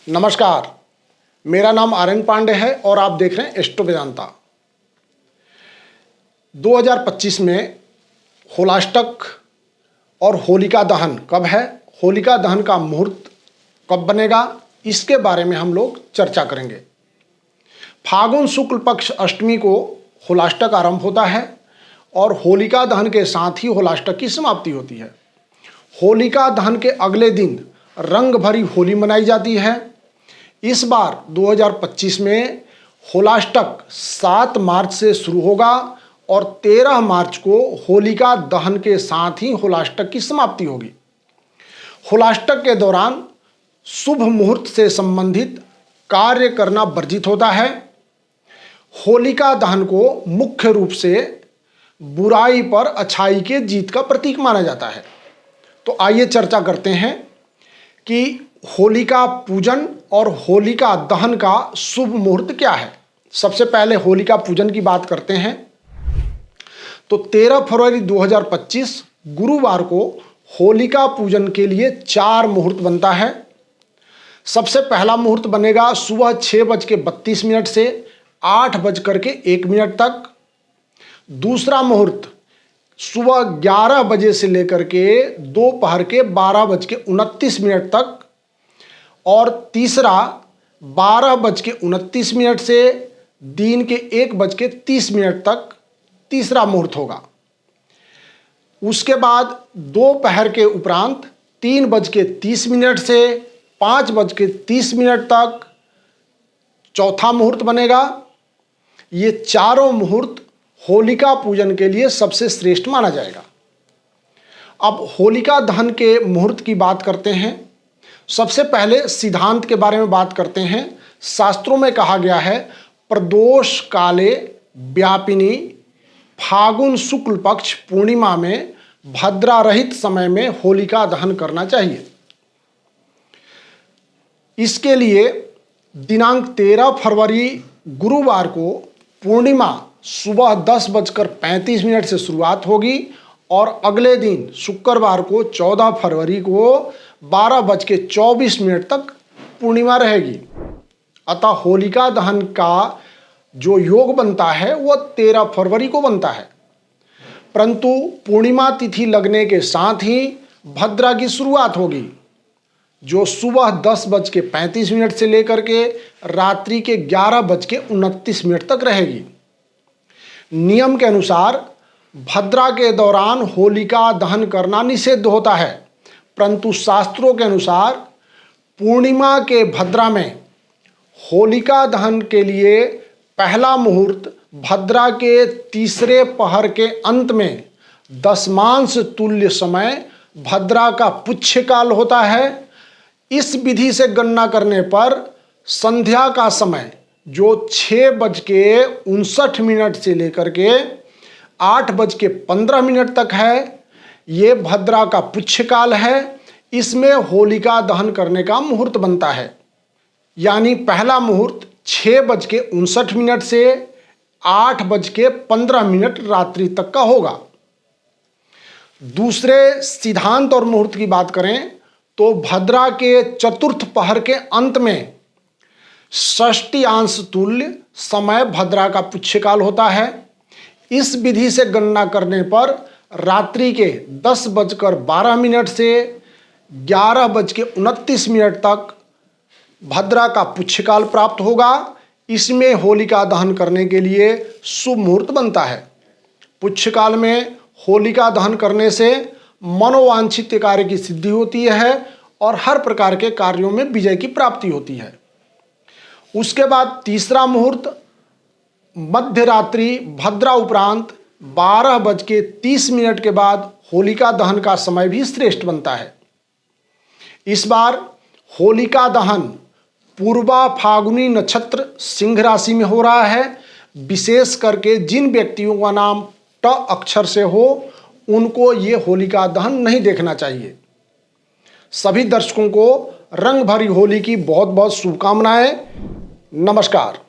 नमस्कार, मेरा नाम आर्यन पांडे है और आप देख रहे हैं एस्ट्रो वेदांता। 2025 में होलाष्टक और होलिका दहन कब है, होलिका दहन का मुहूर्त कब बनेगा, इसके बारे में हम लोग चर्चा करेंगे। फागुन शुक्ल पक्ष अष्टमी को होलाष्टक आरंभ होता है और होलिका दहन के साथ ही होलाष्टक की समाप्ति होती है। होलिका दहन के अगले दिन रंग भरी होली मनाई जाती है। इस बार 2025 में होलाष्टक 7 मार्च से शुरू होगा और 13 मार्च को होलिका दहन के साथ ही होलाष्टक की समाप्ति होगी। होलाष्टक के दौरान शुभ मुहूर्त से संबंधित कार्य करना वर्जित होता है। होलिका दहन को मुख्य रूप से बुराई पर अच्छाई के जीत का प्रतीक माना जाता है। तो आइए चर्चा करते हैं कि होलिका पूजन और होलिका दहन का शुभ मुहूर्त क्या है। सबसे पहले होलिका पूजन की बात करते हैं। तो 13 फरवरी 2025 गुरुवार को होलिका पूजन के लिए 4 मुहूर्त बनता है। सबसे पहला मुहूर्त बनेगा सुबह 6:32 से 8:01 तक। दूसरा मुहूर्त सुबह 11 बजे से लेकर के दोपहर के 12:29 तक और तीसरा 12:29 से दिन के 1:30 तक तीसरा मुहूर्त होगा। उसके बाद दोपहर के उपरांत 3:30 से 5:30 तक चौथा मुहूर्त बनेगा। ये चारों मुहूर्त होलिका पूजन के लिए सबसे श्रेष्ठ माना जाएगा। अब होलिका दहन के मुहूर्त की बात करते हैं। सबसे पहले सिद्धांत के बारे में बात करते हैं। शास्त्रों में कहा गया है, प्रदोष काले व्यापिनी फागुन शुक्ल पक्ष पूर्णिमा में भद्रा रहित समय में होलिका दहन करना चाहिए। इसके लिए दिनांक 13 फरवरी गुरुवार को पूर्णिमा सुबह 10:35 से शुरुआत होगी और अगले दिन शुक्रवार को 14 फरवरी को 12:24 तक पूर्णिमा रहेगी। अतः होलिका दहन का जो योग बनता है वह 13 फरवरी को बनता है, परंतु पूर्णिमा तिथि लगने के साथ ही भद्रा की शुरुआत होगी, जो सुबह 10:35 से लेकर के रात्रि के 11:29 तक रहेगी। नियम के अनुसार भद्रा के दौरान होलिका दहन करना निषिद्ध होता है, परंतु शास्त्रों के अनुसार पूर्णिमा के भद्रा में होलिका दहन के लिए पहला मुहूर्त भद्रा के तीसरे पहर के अंत में दशमांश तुल्य समय भद्रा का पुच्छकाल होता है। इस विधि से गणना करने पर संध्या का समय जो 6:59 से लेकर के 8:15 तक है, ये भद्रा का पुच्छकाल है। इसमें होलिका दहन करने का मुहूर्त बनता है। यानी पहला मुहूर्त 6:59 से 8:15 रात्रि तक का होगा। दूसरे सिद्धांत और मुहूर्त की बात करें तो भद्रा के चतुर्थ पहर के अंत में षष्टियांश तुल्य समय भद्रा का पुच्छकाल होता है। इस विधि से गणना करने पर रात्रि के 10:12 से 11:29 तक भद्रा का पुच्छकाल प्राप्त होगा। इसमें होलिका दहन करने के लिए शुभ मुहूर्त बनता है। पुच्छकाल में होलिका दहन करने से मनोवांछित कार्य की सिद्धि होती है और हर प्रकार के कार्यों में विजय की प्राप्ति होती है। उसके बाद तीसरा मुहूर्त मध्य रात्रि भद्रा उपरांत 12:30 के बाद होलिका दहन का समय भी श्रेष्ठ बनता है। इस बार होलिका दहन पूर्वा फागुनी नक्षत्र सिंह राशि में हो रहा है। विशेष करके जिन व्यक्तियों का नाम ट अक्षर से हो उनको ये होलिका दहन नहीं देखना चाहिए। सभी दर्शकों को रंग भरी होली की बहुत बहुत शुभकामनाएं। नमस्कार।